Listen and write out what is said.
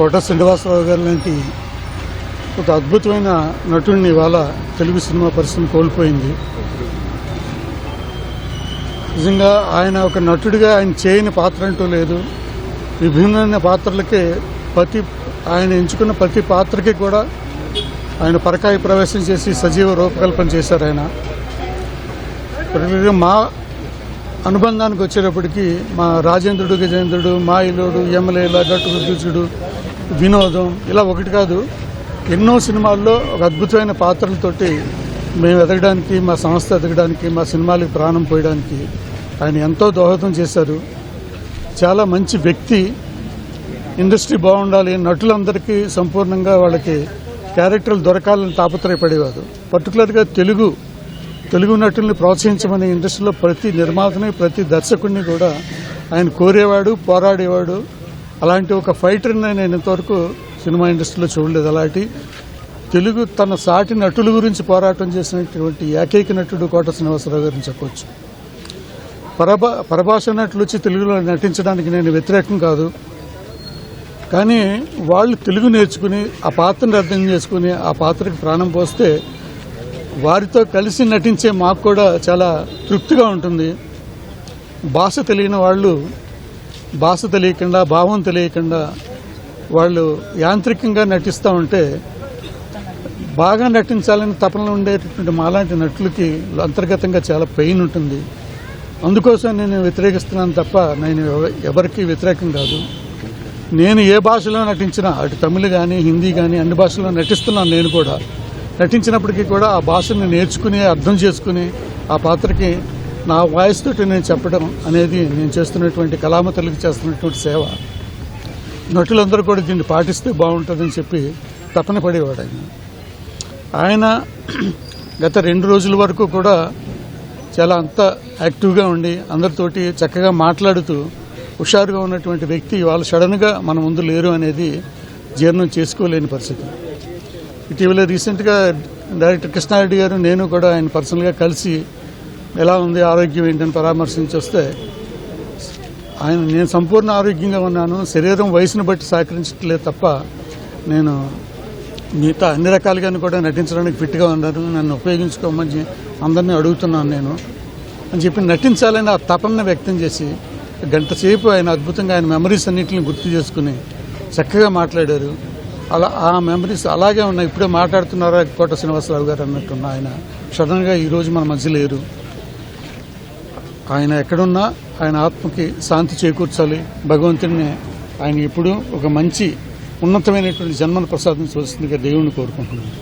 కోట శ్రీనివాసరావు గారు లాంటి ఒక అద్భుతమైన నటుడిని ఇవాళ తెలుగు సినిమా పరిశ్రమ కోల్పోయింది. నిజంగా ఆయన ఒక నటుడిగా ఆయన చేయని పాత్ర అంటూ లేదు. విభిన్నమైన పాత్రలకే ఆయన ఎంచుకున్న ప్రతి పాత్రకి కూడా ఆయన పరకాయ ప్రవేశం చేసి సజీవ రూపకల్పన చేశారు. ఆయన పర్టికులర్గా మా అనుబంధానికి వచ్చేటప్పటికి మా రాజేంద్రుడు, గజేంద్రుడు, మాయిలోడు, యమలేల, గట్టుగుద్దుచుడు, వినోదం ఇలా ఒకటి కాదు ఎన్నో సినిమాల్లో ఒక అద్భుతమైన పాత్రలతోటి మేము ఎదగడానికి, మా సంస్థ ఎదగడానికి, మా సినిమాలకు ప్రాణం పోయడానికి ఆయన ఎంతో దోహదం చేశారు. చాలా మంచి వ్యక్తి. ఇండస్ట్రీ బాగుండాలి, నటులందరికీ సంపూర్ణంగా వాళ్ళకి క్యారెక్టర్లు దొరకాలని తాపత్రయపడేవారు. పర్టికులర్గా తెలుగు నటుల్ని ప్రోత్సహించమని ఇండస్ట్రీలో ప్రతి నిర్మాతని, ప్రతి దర్శకుడిని కూడా ఆయన కోరేవాడు, పోరాడేవాడు. అలాంటి ఒక ఫైటర్ని నేను ఇంతవరకు సినిమా ఇండస్ట్రీలో చూడలేదు. అలాంటి తెలుగు తన సాటి నటుల గురించి పోరాటం చేసినటువంటి ఏకైక నటుడు కోట శ్రీనివాసరావు గారిని చెప్పవచ్చు. పరభాష నటులు వచ్చి తెలుగులో నటించడానికి నేను వ్యతిరేకం కాదు. కానీ వాళ్ళు తెలుగు నేర్చుకుని ఆ పాత్రను అర్థం చేసుకుని ఆ పాత్రకి ప్రాణం పోస్తే వారితో కలిసి నటించే మాకు కూడా చాలా తృప్తిగా ఉంటుంది. భాష తెలియని వాళ్ళు, భాష తెలియకుండా, భావం తెలియకుండా వాళ్ళు యాంత్రికంగా నటిస్తూ ఉంటే బాగా నటించాలని తపనలో ఉండేటటువంటి మాలాంటి నటులకి అంతర్గతంగా చాలా పెయిన్ ఉంటుంది. అందుకోసం నేను వ్యతిరేకిస్తున్నాను తప్ప నేను ఎవరికి వ్యతిరేకం కాదు. నేను ఏ భాషలో నటించినా, అటు తమిళ కానీ, హిందీ కానీ అన్ని భాషల్లో నటిస్తున్నాను. నేను కూడా నటించినప్పటికీ కూడా ఆ భాషను నేర్చుకుని, అర్థం చేసుకుని ఆ పాత్రకి నా వాయిస్ తోటి నేను చెప్పడం అనేది నేను చేస్తున్నటువంటి కళామతలకు చేస్తున్నటువంటి సేవ. నటులందరూ కూడా దీన్ని పాటిస్తే బాగుంటుందని చెప్పి తపన పడేవాడు ఆయన. గత 2 రోజుల వరకు కూడా చాలా అంత యాక్టివ్గా ఉండి అందరితోటి చక్కగా మాట్లాడుతూ హుషారుగా ఉన్నటువంటి వ్యక్తి వాళ్ళు సడన్గా మన ముందు లేరు అనేది జీర్ణం చేసుకోలేని పరిస్థితి. ఇటీవల రీసెంట్గా డైరెక్టర్ కృష్ణారెడ్డి గారు, నేను కూడా ఆయన పర్సనల్గా కలిసి ఎలా ఉంది, ఆరోగ్యం ఏంటని పరామర్శించి వస్తే నేను సంపూర్ణ ఆరోగ్యంగా ఉన్నాను, శరీరం వయసును బట్టి సహకరించట్లేదు తప్ప నేను మిగతా అన్ని రకాలుగాను కూడా నటించడానికి ఫిట్గా ఉన్నాను, నన్ను ఉపయోగించుకోమని అందరినీ అడుగుతున్నాను నేను అని చెప్పి నటించాలని ఆ తపనను వ్యక్తం చేసి గంట సేపు ఆయన అద్భుతంగా ఆయన మెమరీస్ అన్నింటిని గుర్తు చేసుకుని చక్కగా మాట్లాడారు. అలా ఆ మెమరీస్ అలాగే ఉన్నాయి. ఇప్పుడే మాట్లాడుతున్నారా కోట శ్రీనివాసరావు గారు అన్నట్టున్న ఆయన సడన్గా ఈరోజు మన మధ్య లేరు. ఆయన ఎక్కడున్నా ఆయన ఆత్మకి శాంతి చేకూర్చాలి. భగవంతుడిని ఆయన ఎప్పుడూ ఒక మంచి ఉన్నతమైనటువంటి జన్మను ప్రసాదించవలసిందిగా దేవుణ్ణి కోరుకుంటున్నాను.